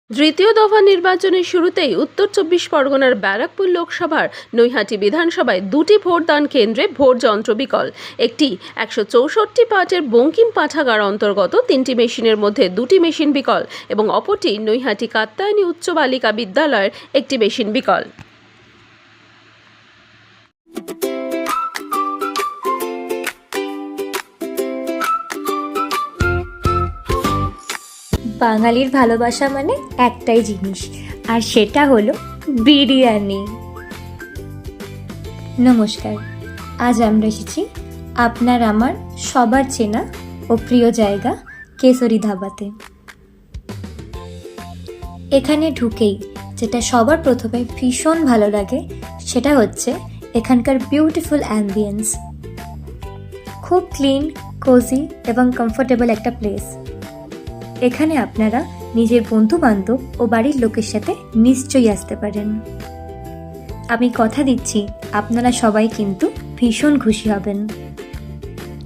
তৃতীয় দফা নির্বাচনের শুরুতেই উত্তর চব্বিশ পরগনার ব্যারাকপুর লোকসভার নৈহাটি বিধানসভায় দুটি ভোটদান কেন্দ্রে ভোট যন্ত্র বিকল। একটি 164 পার্টের বঙ্কিম পাঠাগার অন্তর্গত 3টি মেশিনের মধ্যে 2টি মেশিন বিকল এবং অপরটি নৈহাটি কাত্যায়নী উচ্চ বালিকা বিদ্যালয়ের একটি মেশিন বিকল। বাঙালির ভালোবাসা মানে একটাই জিনিস, আর সেটা হলো বিরিয়ানি। নমস্কার, আজ আমরা এসেছি আপনার আমার সবার চেনা ও প্রিয় জায়গা কেশরী ধাবাতে। এখানে ঢুকেই যেটা সবার প্রথমে ভীষণ ভালো লাগে সেটা হচ্ছে এখানকার বিউটিফুল অ্যাম্বিয়েন্স। খুব ক্লিন, কোজি এবং কমফোর্টেবল একটা প্লেস। এখানে আপনারা নিজের বন্ধু বান্ধব ও বাড়ির লোকের সাথে নিশ্চয়ই আসতে পারেন। আমি কথা দিচ্ছি আপনারা সবাই কিন্তু ভীষণ খুশি হবেন।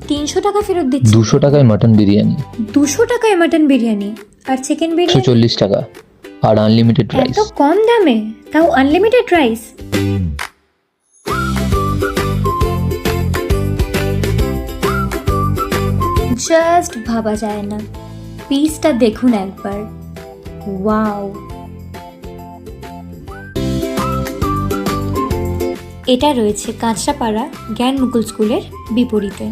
300 টাকা ফেরত দিচ্ছি। 200 টাকায় মাটন বিরিয়ানি, 200 টাকায় মাটন বিরিয়ানি আর চিকেন বিরিয়ানি 140 টাকা আর আনলিমিটেড রাইস। এত কম দামে, তাও আনলিমিটেড রাইস। জাস্ট ভাবা যায় না। পিসটা দেখুন একবার, ওয়াও! এটা রয়েছে কাঁচরাপাড়া জ্ঞান মুকুল স্কুলের বিপরীতে।